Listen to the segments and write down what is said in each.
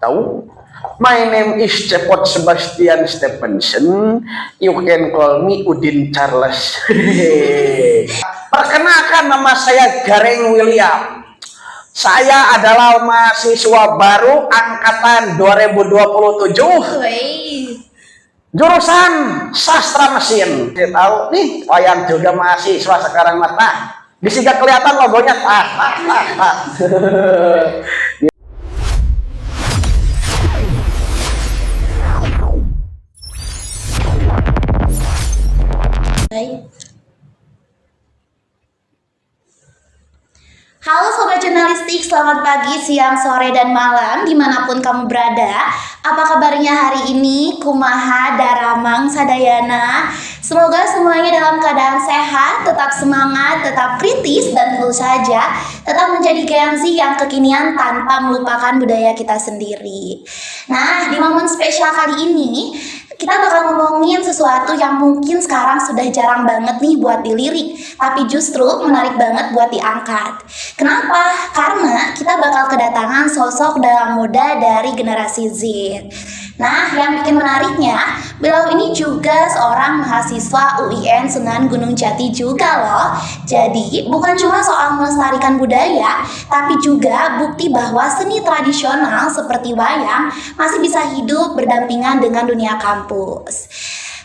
Tahu? My name is Cepot Sebastian Stephenson. You can call me Udin Charles. Perkenalkan, nama saya Gareng William. Saya adalah mahasiswa baru angkatan 2027. Jurusan sastra mesin. Saya tahu nih, wayang juga mahasiswa sekarang mata. Bisa gak kelihatan logonya? Halo Sobat Jurnalistik, selamat pagi, siang, sore, dan malam dimanapun kamu berada. Apa kabarnya hari ini? Kumaha, daramang, sadayana. Semoga semuanya dalam keadaan sehat, tetap semangat, tetap kritis, dan tentu saja tetap menjadi Gen Z yang kekinian tanpa melupakan budaya kita sendiri. Nah, di momen spesial kali ini kita bakal ngomongin sesuatu yang mungkin sekarang sudah jarang banget nih buat dilirik, tapi justru menarik banget buat diangkat. Kenapa? Karena kita bakal kedatangan sosok dalang muda dari generasi Z. Nah, yang bikin menariknya, beliau ini juga seorang mahasiswa UIN Sunan Gunung Jati juga loh. Jadi, bukan cuma soal melestarikan budaya, tapi juga bukti bahwa seni tradisional seperti wayang masih bisa hidup berdampingan dengan dunia kampus.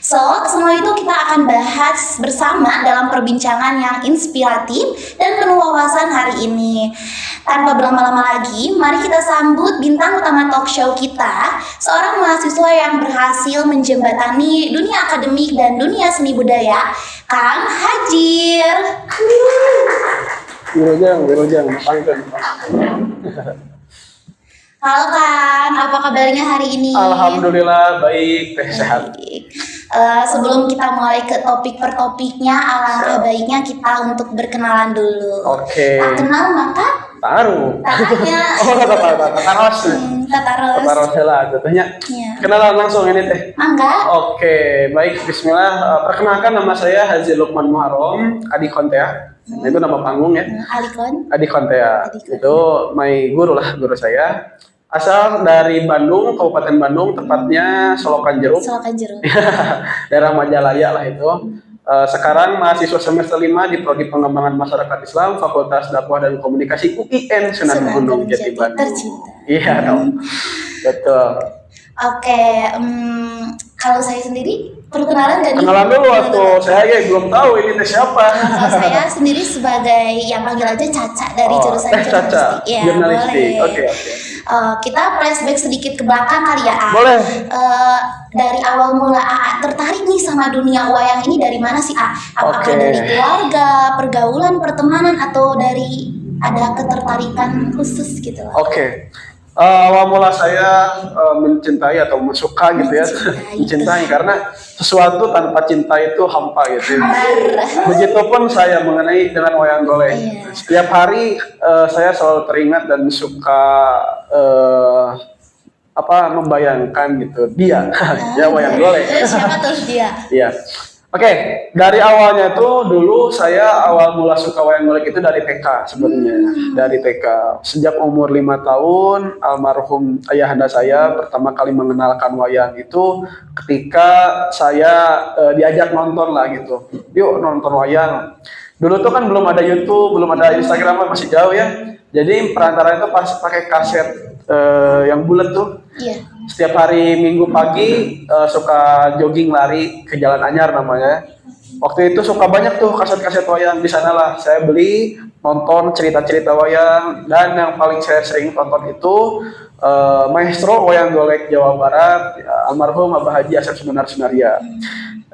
So, semua itu kita akan bahas bersama dalam perbincangan yang inspiratif dan penuh wawasan hari ini. Tanpa berlama-lama lagi, mari kita sambut bintang utama talk show kita, seorang mahasiswa yang berhasil menjembatani dunia akademik dan dunia seni budaya, Kang Hajir. Wilujeng, Halo Kang, apa kabarnya hari ini? Alhamdulillah baik, sehat. Sebelum kita mulai ke topik per topiknya, alangkah baiknya kita untuk berkenalan dulu. Oke. Tak kenal maka Taruh. tanya. Tataros lah, katanya. Iya. Kenalan langsung ini teh. Mangga. Oke, baik. Bismillah. Perkenalkan, nama saya Haji Lukman Muharram, Adi Kontea. Itu nama panggung ya. Alikon. Adi Kontea. Adikon. Itu my guru lah, guru saya. Asal dari Bandung, Kabupaten Bandung, tepatnya Solokan Jeruk. Solokan Jeruk. Daerah Majalaya lah itu. Sekarang mahasiswa semester 5 di Prodi Pengembangan Masyarakat Islam, Fakultas Dakwah dan Komunikasi UIN Sunan Gunung Jati Bandung. Tercinta. Iya dong. Betul. Oke, kalau saya sendiri perlu kenalan nggak nih? Kenalan dulu atau saya belum tahu ini teh siapa. Kalau saya sendiri sebagai yang panggil aja Caca dari jurusan Caca. jurnalistik. Ya, Jurnalistik. boleh. Oke. Kita flashback sedikit ke belakang kali ya, A. Boleh. Dari awal mula AA tertarik nih sama dunia wayang ini dari mana sih, A? Apakah dari keluarga, pergaulan, pertemanan, atau dari ada ketertarikan khusus gitu loh? Oke. Awal mula saya mencintai atau suka gitu ya, mencintai karena sesuatu tanpa cinta itu hampa gitu. Begitupun saya mengenai dengan wayang golek. Iya. Setiap hari saya selalu teringat dan suka membayangkan gitu dia, ya wayang golek. Siapa tuh dia? Iya. Oke, dari awalnya tuh dulu saya awal mula suka wayang golek itu dari TK sebenarnya. Dari TK. Sejak umur 5 tahun, almarhum ayahanda saya pertama kali mengenalkan wayang itu ketika saya diajak nonton lah gitu. Yuk nonton wayang. Dulu tuh kan belum ada YouTube, belum ada Instagram, masih jauh ya. Jadi perantara itu pas pakai kaset yang bulat tuh. Iya. Setiap hari Minggu pagi suka jogging lari ke Jalan Anyar namanya. Waktu itu suka banyak tuh kaset-kaset wayang, di sanalah saya beli, nonton cerita-cerita wayang, dan yang paling saya sering tonton itu maestro wayang golek Jawa Barat, almarhum Abah Haji Asep Sunar Sunaria.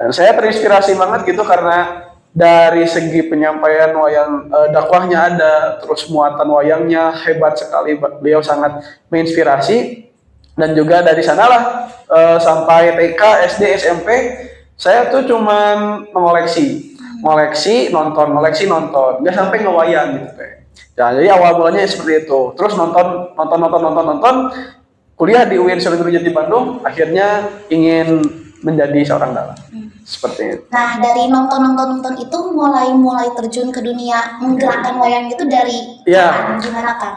Dan saya terinspirasi banget gitu karena dari segi penyampaian wayang dakwahnya ada, terus muatan wayangnya hebat sekali, beliau sangat menginspirasi. Dan juga dari sanalah sampai TK, SD, SMP saya tuh cuman mengoleksi, nonton, nggak sampai ngewayang gitu teh. Nah, jadi awal mulanya seperti itu. Terus nonton, kuliah di UIN Sunan Gunung Jati Bandung, akhirnya ingin menjadi seorang dalang. Seperti itu. Nah, dari nonton itu mulai terjun ke dunia menggerakkan wayang itu dari Ya. kapan? Gimana Kang?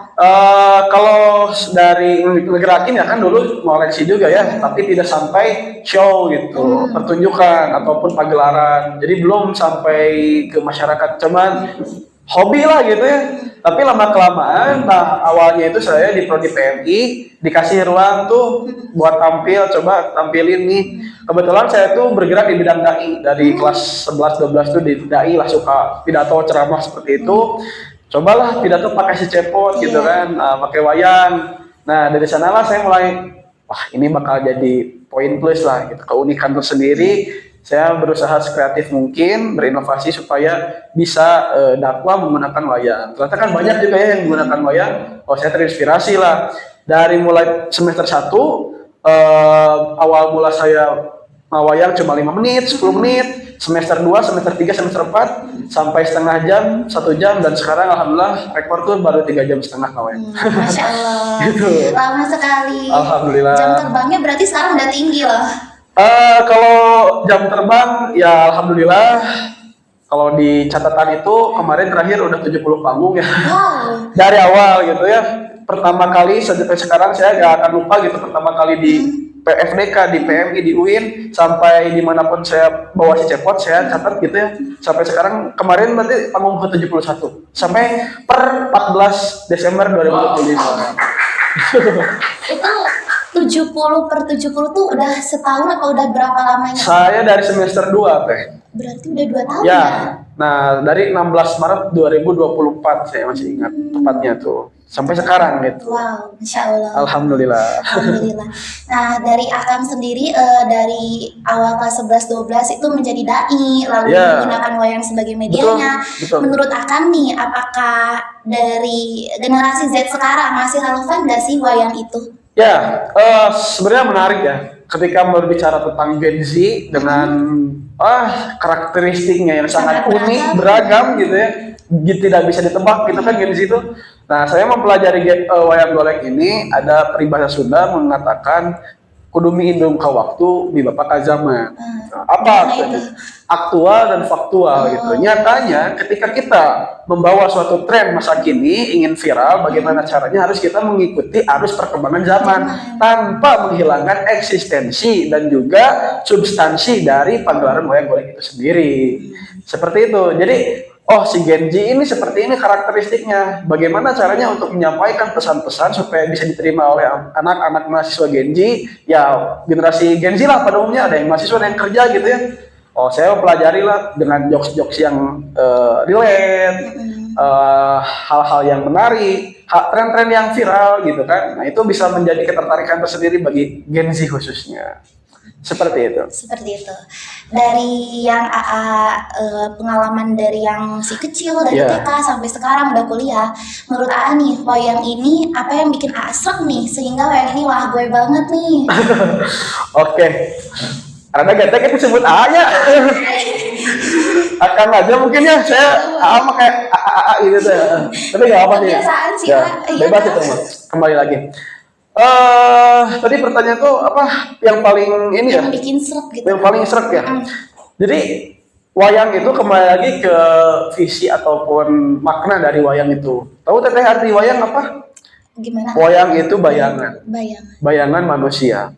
Kalau dari ngegerakin ya kan dulu ngoleksi juga ya, tapi tidak sampai show gitu, pertunjukan ataupun pagelaran. Jadi belum sampai ke masyarakat, cuman hobi lah gitu ya. Tapi lama kelamaan, nah awalnya itu saya di Prodi PMI dikasih ruang tuh buat tampil, coba tampilin nih. Kebetulan saya tuh bergerak di bidang dai dari kelas 11 12 tuh di dai lah, suka pidato ceramah seperti itu. Cobalah pidato pakai si cepot gitu kan, pakai wayang. Nah dari sanalah saya mulai, wah ini bakal jadi poin plus lah gitu, keunikan tersendiri. Saya berusaha sekreatif mungkin, berinovasi supaya bisa dakwah menggunakan wayang. Ternyata kan banyak juga ya yang menggunakan wayang. Oh saya terinspirasi lah dari mulai semester 1, awal mula saya wayang cuma 5 menit, 10 menit, semester 2, semester 3, semester 4 sampai setengah jam, 1 jam, dan sekarang alhamdulillah rekor tuh baru 3,5 jam wayang. Masya Allah, Gitu. lama sekali. Alhamdulillah. Jam terbangnya berarti sekarang udah tinggi loh. Kalau jam terbang ya alhamdulillah, kalau di catatan itu kemarin terakhir udah 70 panggung ya. Wow. Dari awal gitu ya. Pertama kali sampai sekarang saya gak akan lupa gitu, pertama kali di PFDK, di PMI, di UIN, sampai dimanapun saya bawa si cepot saya catat gitu ya. Sampai sekarang kemarin berarti panggung ke 71 sampai per 14 Desember 2025. Itu 70/70 tuh udah setahun apa udah berapa lamanya? Saya dari semester 2 teh. Berarti udah 2 tahun Ya. ya? Nah, dari 16 Maret 2024 saya masih ingat tepatnya tuh. Sampai sekarang gitu. Wow, Masya Allah. Alhamdulillah. Alhamdulillah. Nah, dari Akang sendiri dari awal kelas 11 12 itu menjadi dai, lalu Ya. menggunakan wayang sebagai medianya. Betul. Menurut Akang nih, apakah dari generasi Z sekarang masih relevan nggak sih wayang itu? Ya, sebenarnya menarik ya. Ketika berbicara tentang Gen Z dengan karakteristiknya yang sangat Sangat unik, beragam gitu ya, tidak bisa ditebak gitu kan Gen Z itu. Nah, saya mempelajari wayang golek ini, ada peribahasa Sunda mengatakan kudu miindung ka waktu di bapak ka zaman. Apa itu? Aktual dan faktual gitu. Nyatanya ketika kita membawa suatu tren masa kini ingin viral, bagaimana caranya harus kita mengikuti arus perkembangan zaman tanpa menghilangkan eksistensi dan juga substansi dari pagelaran wayang golek itu sendiri. Seperti itu. Jadi si Gen Z ini seperti ini karakteristiknya. Bagaimana caranya untuk menyampaikan pesan-pesan supaya bisa diterima oleh anak-anak mahasiswa Gen Z, ya generasi Gen Z lah pada umumnya, ada yang mahasiswa, ada yang kerja gitu ya. Saya pelajari lah dengan jokes-jokes yang relate, hal-hal yang menarik, tren-tren yang viral gitu kan. Nah itu bisa menjadi ketertarikan tersendiri bagi Gen Z khususnya. Seperti itu. Seperti itu. Dari yang pengalaman dari yang si kecil dari TK sampai sekarang udah kuliah, menurut AA nih wayang ini apa yang bikin AA sreg nih sehingga wayang ini wah gue banget nih. Oke. Karena getek itu sebut AA ya. Akan aja mungkin ya, saya AA mah kayak AA gitu tuh. Tapi nggak apa sih. Kebiasaan sih, Ya, iya bebas kan? itu mah. Kembali lagi. Tadi pertanyaan tuh apa yang paling ini ya? Yang bikin sreg gitu. Yang paling sreg ya. Jadi wayang itu kembali lagi ke visi ataupun makna dari wayang itu. Tahu teteh arti wayang apa? Gimana? Wayang itu bayangan. Bayangan. Bayangan manusia.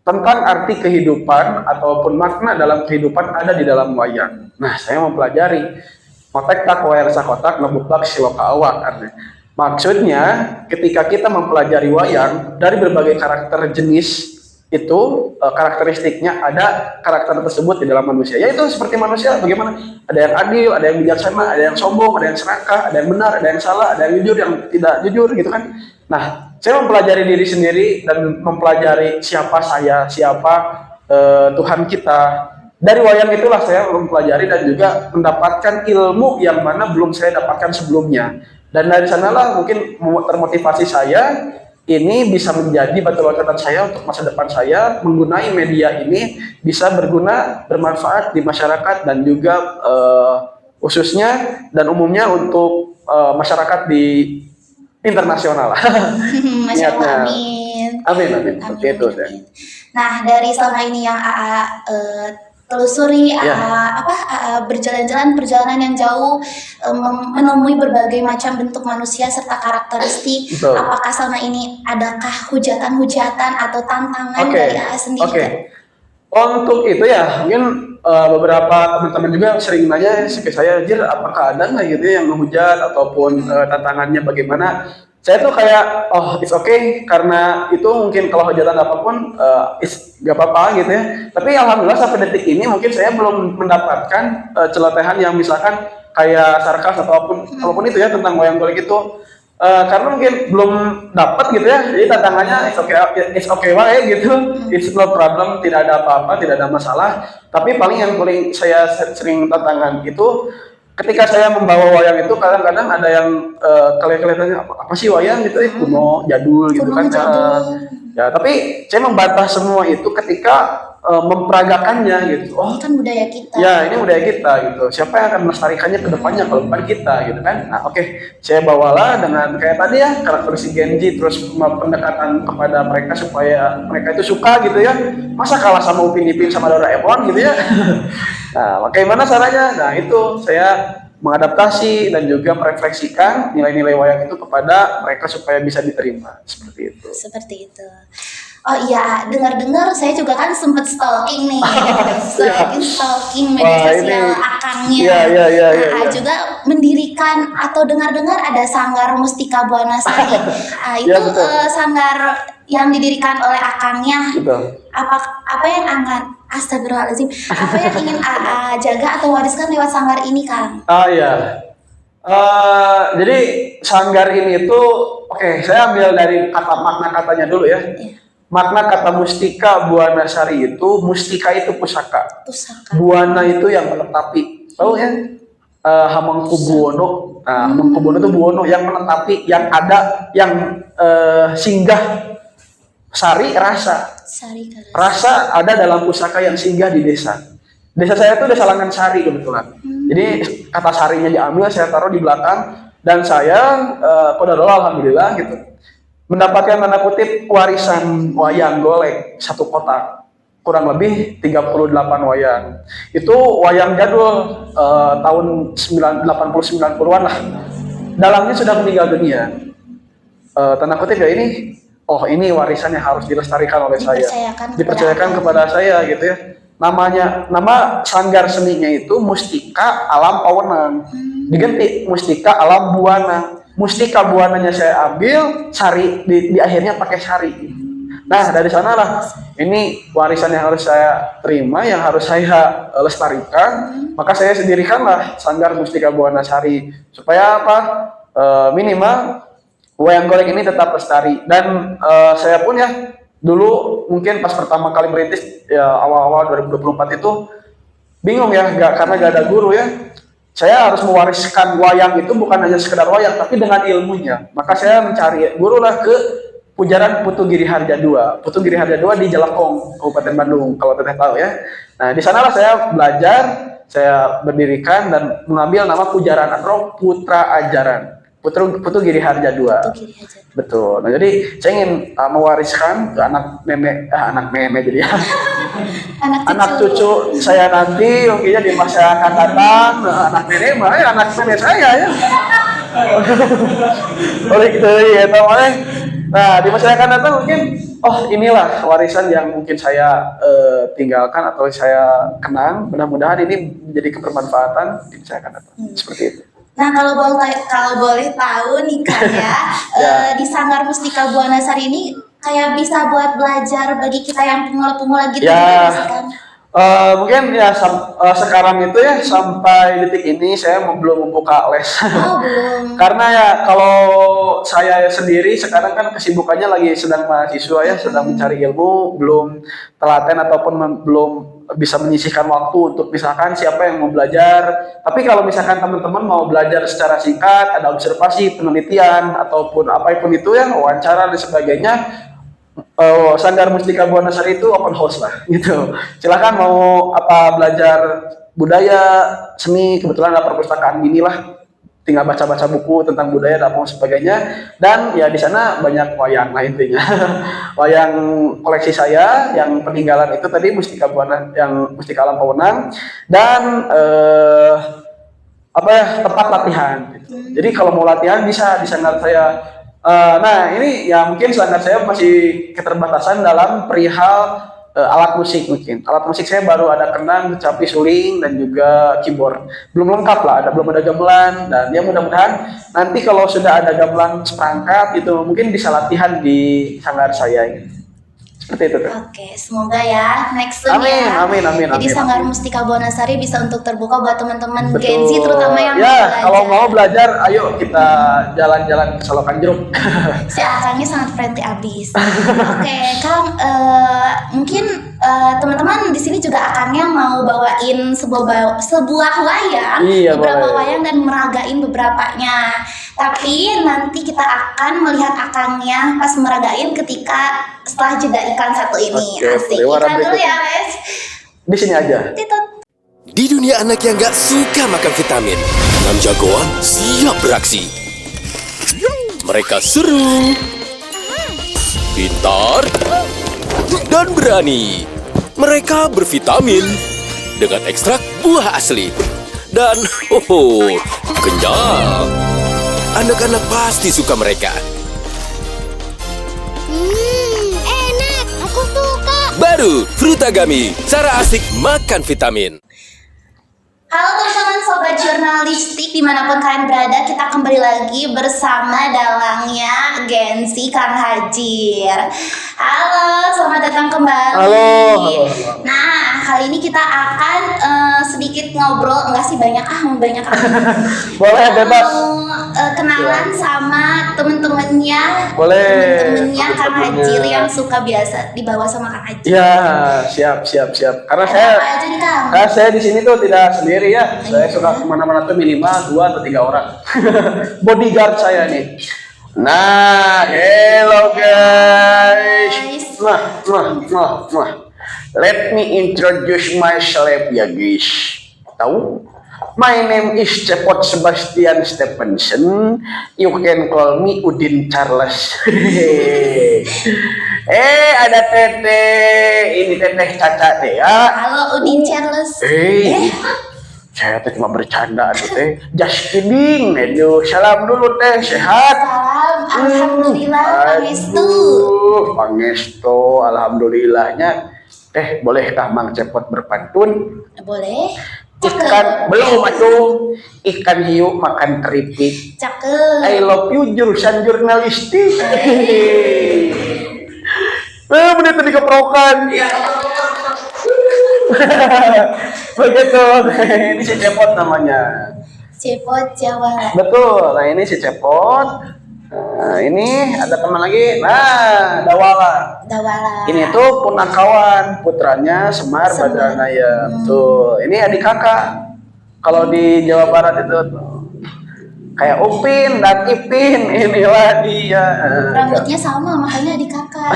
Tentang arti kehidupan ataupun makna dalam kehidupan ada di dalam wayang. Nah, saya mempelajari kotek tak wayang sakotak ngebuklak siloka awak artinya. Maksudnya, ketika kita mempelajari wayang dari berbagai karakter jenis itu, karakteristiknya ada karakter tersebut di dalam manusia. Yaitu seperti manusia, bagaimana? Ada yang adil, ada yang bijaksana, ada yang sombong, ada yang serakah, ada yang benar, ada yang salah, ada yang jujur, yang tidak jujur gitu kan. Nah, saya mempelajari diri sendiri dan mempelajari siapa saya, siapa Tuhan kita. Dari wayang itulah saya mempelajari dan juga mendapatkan ilmu yang mana belum saya dapatkan sebelumnya. Dan dari sanalah mungkin termotivasi saya ini bisa menjadi batu loncatan saya untuk masa depan saya, menggunakan media ini bisa berguna, bermanfaat di masyarakat dan juga khususnya dan umumnya untuk masyarakat di internasional. Masya Allah, amin. Amin. Amin, amin. Amin, Seperti itu. amin, amin. Nah, dari selama ini yang telusuri, Ya. AA berjalan-jalan perjalanan yang jauh, menemui berbagai macam bentuk manusia serta karakteristik. Betul. Apakah selama ini adakah hujatan-hujatan atau tantangan Oke, dari AA sendiri? oke. Kak? Untuk itu ya, mungkin beberapa teman-teman juga sering nanya ke saya, Jir, apakah ada nggak gitu ya yang menghujat ataupun tantangannya bagaimana? Saya tuh kayak, oh it's okay, karena itu mungkin kalau hujatan apapun, gak apa-apa gitu ya. Tapi alhamdulillah sampai detik ini mungkin saya belum mendapatkan celotehan yang misalkan kayak sarkas apapun itu ya tentang wayang golek itu. Karena mungkin belum dapat gitu ya, jadi tantangannya it's okay wae gitu, it's no problem, tidak ada apa-apa, tidak ada masalah. Tapi paling yang paling saya sering tantangan itu ketika saya membawa wayang itu kadang-kadang ada yang kelihatannya apa sih wayang gitu ya, kuno, jadul gitu Kuno, kan. jadul. Ya, tapi saya membantah semua itu ketika memperagakannya gitu. Oh, Ini kan budaya kita. ya, ini budaya kita gitu. Siapa yang akan melestarikannya ke depannya kalau bukan kita gitu kan? Nah, oke. Saya bawalah dengan kayak tadi ya, karakteristik Genji, terus pendekatan kepada mereka supaya mereka itu suka gitu ya. Masa kalah sama Upin Ipin sama Doraemon gitu ya? Nah, bagaimana caranya? Nah, itu saya mengadaptasi dan juga merefleksikan nilai-nilai wayang itu kepada mereka supaya bisa diterima seperti itu. Seperti itu. Oh iya, dengar-dengar saya juga kan sempat stalking nih, stalking media Wah, sosial ini- akangnya. Iya. Juga mendirikan atau dengar-dengar ada Sanggar Mustika Buana Sari. Itu Iya, betul. sanggar yang didirikan oleh akangnya. Betul. Apa yang Astagfirullahaladzim, apa yang ingin AA jaga atau wariskan lewat sanggar ini, Kang? Ah iya. Jadi sanggar ini itu, oke, saya ambil dari kata makna katanya dulu ya. Iya. Makna kata Mustika Buana Sari itu, mustika itu pusaka, Pusaka. buana itu yang menetapi. Tahu ya? Hamengkubuwono. Nah, Hamengkubuwono itu buwono yang menetapi, yang ada, yang singgah. Sari rasa. Sari Karas. Rasa ada dalam pusaka yang singgah di desa. Desa saya itu desa Langan Sari kebetulan. Jadi kata sarinya diambil, saya taruh di belakang, dan saya qadarullah alhamdulillah gitu mendapatkan tanda kutip warisan wayang golek satu kotak, kurang lebih 38 wayang. Itu wayang jadul tahun 80-90-an lah. Dalamnya sudah meninggal dunia. Tanda kutip ya ini, oh ini warisan yang harus dilestarikan oleh saya. Dipercayakan kepada saya gitu ya. Nama sanggar seninya itu Mustika Alam Pawenang. Diganti Mustika Alam Buana. Mustika buananya saya ambil, sari di akhirnya pakai sari. Nah, dari sanalah ini warisan yang harus saya terima, yang harus saya lestarikan. Maka saya sendirikanlah Sanggar Mustika Buana Sari supaya apa? Minimal wayang golek ini tetap lestari. Dan saya pun ya dulu mungkin pas pertama kali merintis ya awal-awal 2024 itu bingung ya, karena gak ada guru ya. Saya harus mewariskan wayang itu bukan hanya sekedar wayang, tapi dengan ilmunya. Maka saya mencari guru lah ke Pujaran Putu Giri Harja II. Putu Giri Harja II di Jelekong, Kabupaten Bandung, kalau teteh tahu ya. Nah, di sanalah saya belajar, saya berdirikan dan mengambil nama Pujaran Roh Putra Ajaran. Putu Giri Harja II. Betul. Nah, jadi saya ingin mewariskan ke anak nenek jadi ya. anak cucu saya nanti mungkinnya di masa akan datang. Anak nenek mah ya anak nenek saya ya. Oleh gitu ya teman. Nah, di masa akan datang mungkin inilah warisan yang mungkin saya tinggalkan atau saya kenang. Mudah-mudahan ini menjadi kebermanfaatan di masa akan datang. Seperti itu. Nah, kalau boleh tahu nih Kak ya, di Sanggar Mustika Buana Sari ini kayak bisa buat belajar bagi kita yang pemula-pemula gitu ya. Kan? Mungkin ya sekarang itu ya sampai detik ini saya belum membuka les. Oh, belum. Karena ya kalau saya sendiri sekarang kan kesibukannya lagi sedang mahasiswa ya, sedang mencari ilmu, belum telaten ataupun belum bisa menyisihkan waktu untuk misalkan siapa yang mau belajar. Tapi kalau misalkan teman-teman mau belajar secara singkat, ada observasi, penelitian ataupun apapun itu ya, wawancara dan sebagainya, Sanggar Mustika Buana Sari itu open house lah gitu. Silakan mau belajar budaya, seni, kebetulan ada perpustakaan gini lah. tinggal baca-baca buku tentang budaya dan sebagainya. Dan ya di sana banyak wayang lah intinya. Wayang koleksi saya yang peninggalan itu tadi Mustika Buana, yang Mustika Alam Pawenang, dan apa ya, tempat latihan gitu. Jadi kalau mau latihan bisa di sanggar saya. Nah ini ya mungkin sanggar saya masih keterbatasan dalam perihal alat musik mungkin. Alat musik saya baru ada kenang, kecapi, suling, dan juga keyboard. Belum lengkap lah, belum ada gamelan, dan ya mudah-mudahan nanti kalau sudah ada gamelan seperangkat itu mungkin bisa latihan di sanggar saya gitu. Seperti itu tuh. Oke, semoga ya next time Amin, ya. amin, amin, Jadi amin, Sanggar amin. Mustika Buanasari bisa untuk terbuka buat teman-teman Betul. Gen Z terutama yang ya, mau kalau belajar. mau belajar, ayo kita jalan-jalan ke Solokan Jeruk. Si akangnya sangat friendly abis. Oke, Kang, mungkin teman-teman di sini juga akangnya mau bawain sebuah wayang, Iya, beberapa boleh. wayang dan meragain beberapanya. Tapi nanti kita akan melihat akangnya pas meragain ketika setelah jeda iklan satu ini. Oke, Asik. boleh. Warna Iklan dulu berikutnya. ya, Wes. Di sini aja. Titut. Di dunia anak yang gak suka makan vitamin, 6 jagoan siap beraksi. Mereka seru, pintar, dan berani. Mereka bervitamin dengan ekstrak buah asli. Dan kenyang. Anak-anak pasti suka mereka. Enak, aku suka. Baru Frutagami, cara asik makan vitamin. Halo teman-teman sobat jurnalistik dimanapun kalian berada, kita kembali lagi bersama dalangnya Gensi Kang Hajir. Halo, selamat datang kembali. Halo, halo. Nah, kali ini kita akan sedikit ngobrol, enggak sih banyak banyak Boleh, bebas. Kenalan sama temen-temennya, Boleh. temen-temennya Kang Temen-temennya. Hajir yang suka biasa dibawa sama Kang Hajir. Ya, siap. Karena Ada saya, apa aja nih Kang? saya di sini tuh tidak sendiri ya. Saya suka kemana-mana tuh minimal 2 atau 3 orang. Bodyguard saya nih. Nah, hello guys. Nah. Let me introduce myself ya guys. Tahu? My name is Cepot Sebastian Stephenson. You can call me Udin Charles. Ada Teteh. Ini Teteh Caca deh ya. Halo Udin Charles. Saya tuh cuma bercanda tuh teh. Just kidding. Aduh, salam dulu teh, sehat. Salam, alhamdulillah, pangestu. Pangestu, alhamdulillahnya. Teh, bolehkah Mang Cepot berpantun? Boleh? Ikan belum atuh. Ikan hiu makan keripik. Cakep. I love you jurusan jurnalistik. Bener tadi keprokan. Begitu. Ini si Cepot namanya. Cepot Jawa. Betul. Nah ini si Cepot. Nah ini ada teman lagi. Nah Dawala. Dawala. Ini tuh punakawan putranya Semar Badranaya. Tuh. Ini adik kakak. Kalau di Jawa Barat itu tuh kayak Upin dan Ipin, inilah dia. Rambutnya sama, makanya adik kakak.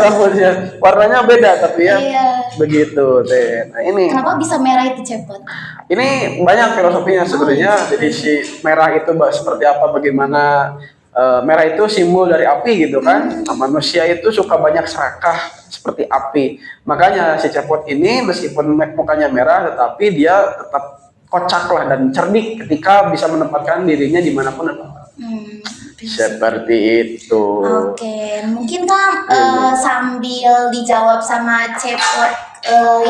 Rambutnya warnanya beda tapi ya Iya. begitu teh. Nah ini Kenapa bisa merah itu Cepot? ini banyak filosofinya sebenarnya. Jadi si merah itu seperti apa, bagaimana merah itu simbol dari api gitu kan. Nah, manusia itu suka banyak serakah seperti api. Makanya si Cepot ini meskipun mukanya merah tetapi dia tetap kocak lah dan cerdik ketika bisa menempatkan dirinya dimanapun dan Bisa. seperti itu. Oke, mungkin Kang sambil dijawab sama Cepot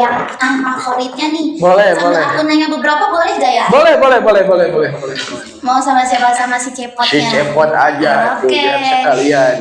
yang favoritnya nih. Boleh, sambil boleh. aku nanya beberapa boleh gak ya? Boleh. Mau sama siapa, sama si Cepotnya? Si Cepot aja tuh Oke. biar sekalian.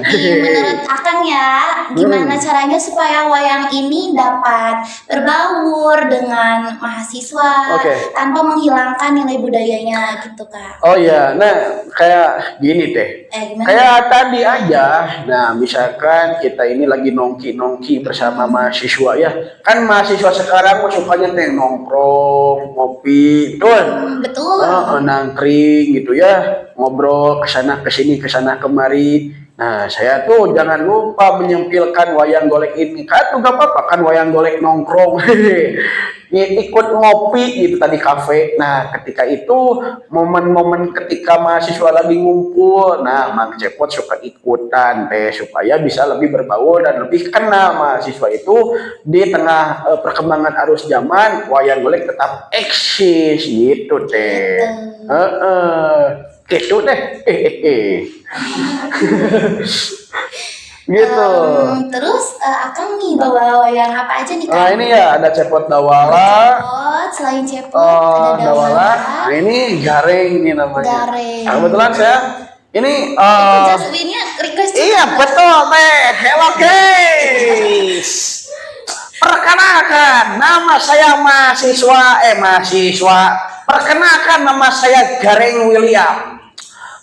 Menurut Akang ya, gimana caranya supaya wayang ini dapat berbaur dengan mahasiswa Oke. tanpa menghilangkan nilai budayanya gitu Kak? Oh iya, nah kayak gini teh. Gimana? Kayak tadi aja, nah misalkan kita ini lagi nongki bersama mahasiswa ya, kan mahasiswa sekarang mah sukanya teh nongkrong, ngopi, betul? Betul. Nangkring gitu ya, ngobrol kesana kesini kesana kemari. Nah saya tuh jangan lupa menyempilkan wayang golek ini, kan tuh gak apa-apa kan wayang golek nongkrong. ikut ngopi gitu tadi kafe. Nah, ketika itu momen-momen ketika mahasiswa lagi ngumpul, nah Mang Cepot suka ikutan teh supaya bisa lebih berbaur dan lebih kenal mahasiswa itu di tengah perkembangan arus zaman wayang golek tetap eksis gitu teh. Gitu deh. Gitu. Terus Akang nih bawa wayang apa aja nih, Kang? Nah, ini ya ada Cepot Dawala. Cepot, selain cepot Oh, ada Dawala. Nah, ini Gareng nih namanya. Gareng. Nah, kebetulan saya ini Itu Jasmine-nya request juga. iya betul teh. Hello guys. Perkenalkan nama saya mahasiswa. Perkenalkan nama saya Gareng William.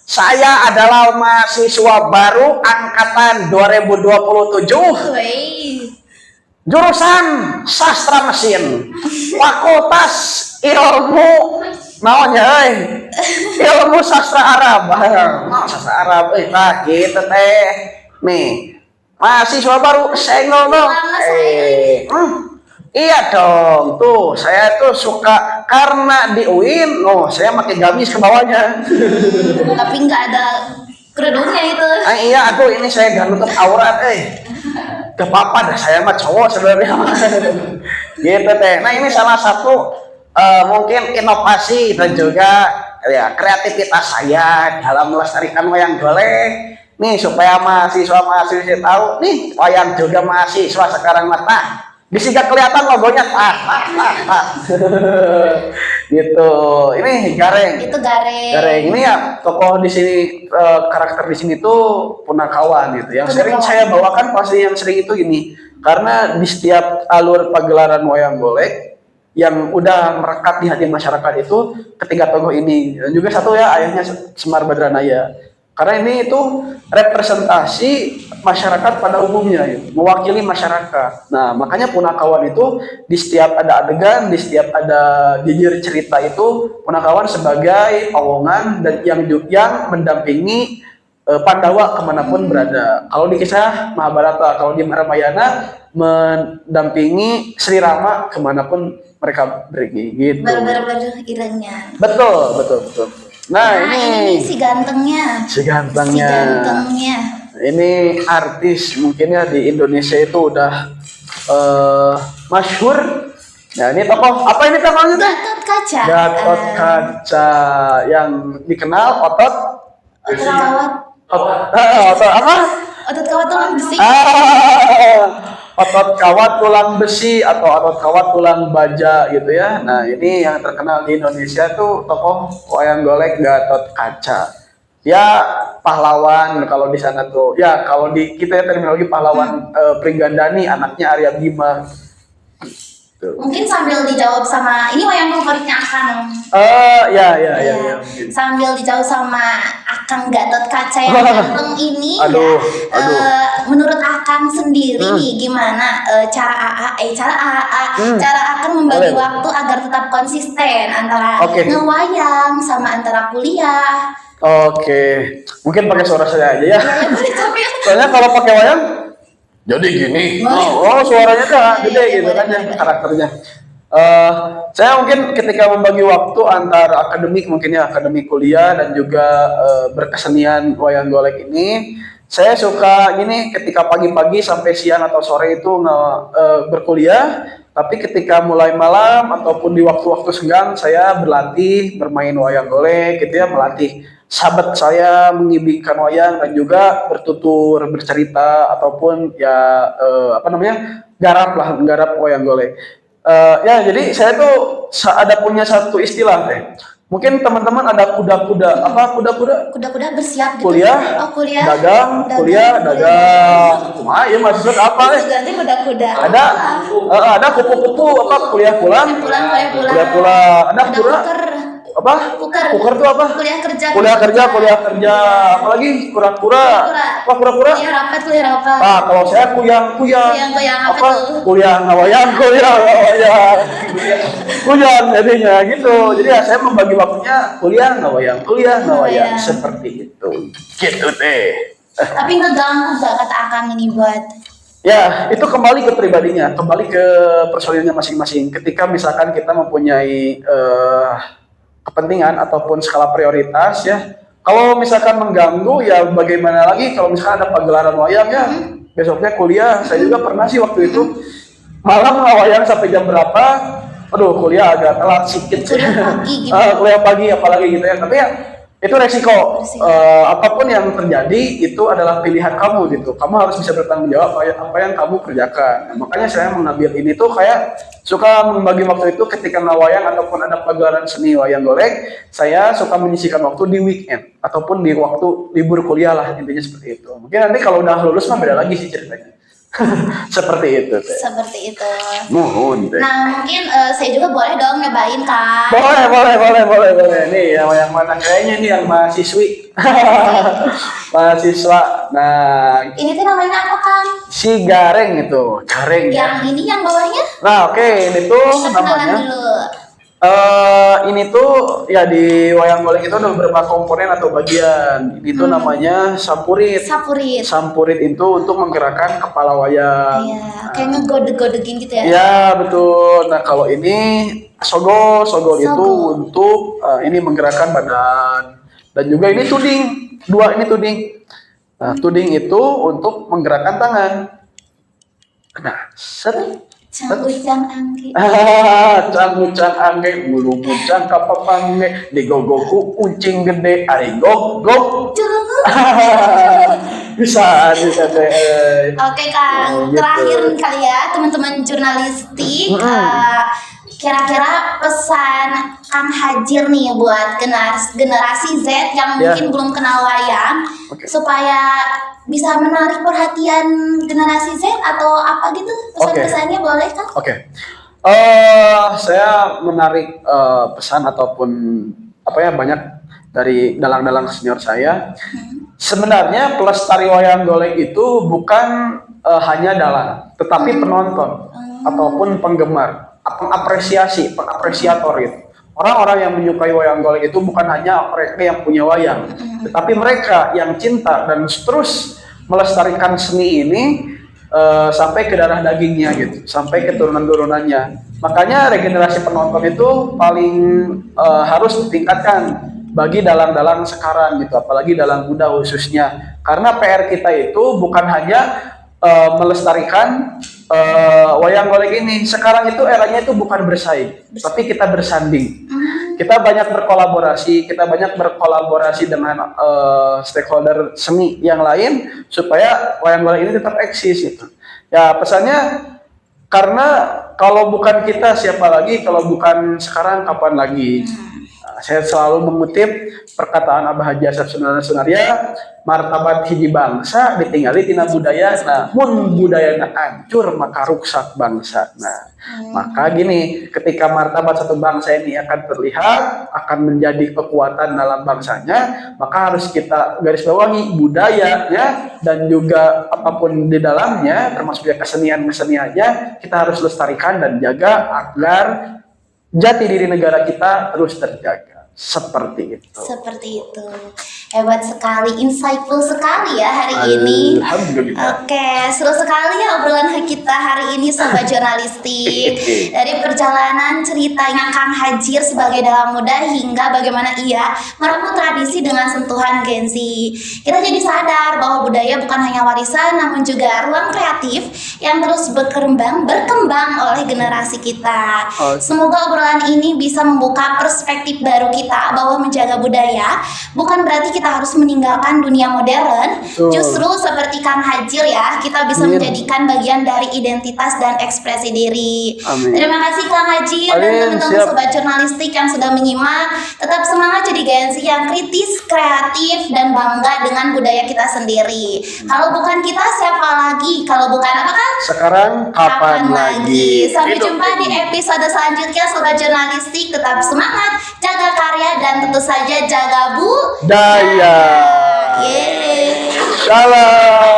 Saya adalah mahasiswa baru angkatan 2027. Wih. Jurusan sastra mesin, fakultas ilmu naonnya ilmu sastra Arab. Sastra Arab nah gitu teh. Nih mahasiswa baru senggol dong. Iya dong, tuh saya tuh suka karena di UIN, saya pakai gamis ke bawahnya. Tapi nggak ada kerudungnya itu. Iya, aduh ini saya gak nutup aurat, Gak apa-apa dah, saya mah cowok sebenarnya. Gitu teh. Nah ini salah satu mungkin inovasi dan juga ya kreativitas saya dalam melestarikan wayang golek. Nih supaya mahasiswa tahu, nih wayang juga mahasiswa sekarang mata. Bisa gak kelihatan logonya, gitu. Ini Gareng. Itu Gareng. Gareng ini ya tokoh di sini karakter di sini tuh Punakawan gitu. Yang sering saya bawakan pasti yang sering itu ini karena di setiap alur pagelaran wayang golek yang udah merekat di hati masyarakat itu ketiga tokoh ini dan juga satu ya ayahnya Semar Badranaya. Karena ini itu representasi masyarakat pada umumnya, ya, mewakili masyarakat. Nah, makanya Punakawan itu di setiap ada adegan, di setiap ada jejir cerita itu Punakawan sebagai pawongan dan yang mendampingi Pandawa kemanapun berada. Kalau di kisah Mahabharata, kalau di Ramayana mendampingi Sri Rama kemanapun mereka pergi, gitu. Ber-irengnya. Betul. Nah, ini si gantengnya. Si gantengnya. Ini artis mungkin ya di Indonesia itu udah masyhur. Nah, ini tokoh apa ini namanya? Gatot Kaca. Gatot Kaca yang dikenal otot Otot apa? Otot kawat tulang besi. Otot kawat tulang besi atau otot kawat tulang baja gitu ya. Nah, ini yang terkenal di Indonesia tuh tokoh wayang golek Gatot Kaca. Ya pahlawan kalau di sana tuh. Ya kalau di kita ya terminologi pahlawan Pringgandani anaknya Arya Bima. Mungkin sambil dijawab sama ini wayang favoritnya Akang. Ya. Sambil dijawab sama Akang Gatot Kaca yang ganteng ini. Aduh. Menurut Akang sendiri nih gimana cara Akang membagi waktu agar tetap konsisten antara ngewayang sama antara kuliah. Oke. Mungkin pakai suara saya aja ya. Soalnya kalau pakai wayang jadi gini, suaranya tuh gede gitu kan ya karakternya. Saya mungkin ketika membagi waktu antara akademik mungkin ya akademik kuliah dan juga berkesenian wayang golek ini, saya suka gini ketika pagi-pagi sampai siang atau sore itu berkuliah, tapi ketika mulai malam ataupun di waktu-waktu senggang saya berlatih bermain wayang golek gitu ya, melatih sahabat saya mengibikan wayang dan juga bertutur bercerita ataupun ya garap wayang golek. Ya jadi saya tuh ada punya satu istilah teh. Mungkin teman-teman ada kuda-kuda Kuda-kuda bersiap gitu. Kuliah, kuliah dagang. Wah, ya maksud apa nih? Ganti kuda-kuda. Ada kupu-kupu kuliah pulang. Ada kuker tuh apa? Kuliah kerja. Apalagi kura-kura. Kura-kura? Kuliah rapat. Kalau saya kuyang. Apa tuh? Kuyang ngawayang. Kuyang jadinya gitu. Jadi ya saya membagi waktunya kuliah ngawayang. Seperti itu. Gitu deh. Tapi ngeganggu gak kata Akang ini buat Ya, itu kembali ke pribadinya, kembali ke personilnya masing-masing. Ketika misalkan kita mempunyai kepentingan ataupun skala prioritas ya, kalau misalkan mengganggu ya bagaimana lagi kalau misalkan ada pagelaran wayang ya, besoknya kuliah. Saya juga pernah sih waktu itu malam wayang sampai jam berapa, aduh kuliah agak telat sedikit sih. Kuliah pagi gitu. Kuliah pagi apalagi gitu ya, tapi ya itu resiko. Apapun yang terjadi itu adalah pilihan kamu gitu, kamu harus bisa bertanggung jawab apa yang kamu kerjakan. Nah, makanya saya mengambil ini tuh kayak suka membagi waktu itu ketika wayang ataupun ada pagelaran seni wayang golek, saya suka menyisihkan waktu di weekend ataupun di waktu libur kuliah lah, intinya seperti itu. Mungkin nanti kalau udah lulus mah beda lagi sih ceritanya. Seperti itu teh. Seperti itu. Mohon teh. Nah, mungkin saya juga boleh dong nyobain kan. Boleh. Nih yang mana kayaknya nih yang mahasiswi. Mahasiswa. Nah, Ini tuh namanya apa kan? si Gareng itu, Gareng ya. Yang ini yang bawahnya? Nah, oke, ini tuh Kita kenalan namanya. dulu. Ini tuh ya di wayang golek itu ada beberapa komponen atau bagian. Ini tuh namanya sampurit. Sapurit. Sampurit itu untuk menggerakkan kepala wayang. Iya, kayak ngegode-godekin gitu ya. Ya betul. Nah kalau ini sogol itu Sogol. untuk ini menggerakkan badan. Dan juga ini tuding, dua ini tuding. Nah tuding itu untuk menggerakkan tangan. Nah set. Cang-ucang anggi. Cang-ucang angge, bulu bucang kapapange, digogoku uncing gede, ari gog. Curungu. Bisa deh. Oke Kang, Gitu. terakhir kali ya teman-teman jurnalistik. Kira-kira pesan Kang Hajir nih buat generasi Z yang Ya. mungkin belum kenal wayang, Oke. supaya bisa menarik perhatian generasi Z atau apa gitu, pesan-pesannya boleh Kang? Oke. Saya menarik pesan ataupun apa ya banyak dari dalang-dalang senior saya. Sebenarnya pelestari wayang golek itu bukan hanya dalang, tetapi penonton ataupun penggemar, pengapresiator gitu. Orang-orang yang menyukai wayang golek itu bukan hanya mereka yang punya wayang, tetapi mereka yang cinta dan terus melestarikan seni ini sampai ke darah dagingnya gitu, sampai ke turunan-turunannya. Makanya regenerasi penonton itu paling harus ditingkatkan bagi dalang-dalang sekarang gitu, apalagi dalang muda khususnya. Karena PR kita itu bukan hanya melestarikan wayang golek ini. Sekarang itu eranya itu bukan bersaing, tapi kita bersanding. Kita banyak berkolaborasi dengan stakeholder seni yang lain supaya wayang golek ini tetap eksis gitu. Ya pesannya, karena kalau bukan kita siapa lagi, kalau bukan sekarang kapan lagi. Saya selalu mengutip perkataan Abah Haji Asep Sunaria, martabat hiji bangsa ditinggali tina budaya. Nah, mun budayana hancur maka rusak bangsa. Nah, maka gini, ketika martabat satu bangsa ini akan terlihat, akan menjadi kekuatan dalam bangsanya, maka harus kita garis bawahi budayanya dan juga apapun di dalamnya, termasuk ya keseniannya, kita harus lestarikan dan jaga agar jati diri negara kita terus terjaga. Seperti itu. Seperti itu. Hebat sekali, insightful sekali ya hari ini. Alhamdulillah. Oke, seru sekali ya obrolan kita hari ini Sobat Jurnalistik. Dari perjalanan ceritanya Kang Hajir sebagai dalang muda hingga bagaimana ia merengkuh tradisi dengan sentuhan Gen Z. Kita jadi sadar bahwa budaya bukan hanya warisan namun juga ruang kreatif yang terus berkembang oleh generasi kita. Semoga obrolan ini bisa membuka perspektif baru kita bahwa menjaga budaya bukan berarti kita harus meninggalkan dunia modern. Justru seperti Kang Hajir ya, kita bisa menjadikan bagian dari identitas dan ekspresi diri. Terima kasih Kang Hajir dan teman-teman Sobat Jurnalistik yang sudah menyimak. Tetap semangat jadi Gen Z yang kritis, kreatif, dan bangga dengan budaya kita sendiri. Kalau bukan kita siapa lagi? Kalau bukan apa kan? Sekarang kapan lagi? Sampai jumpa di episode selanjutnya Sobat Jurnalistik. Tetap semangat, jaga karya, dan tentu saja jaga budaya. Daya. Yeay. Shalom.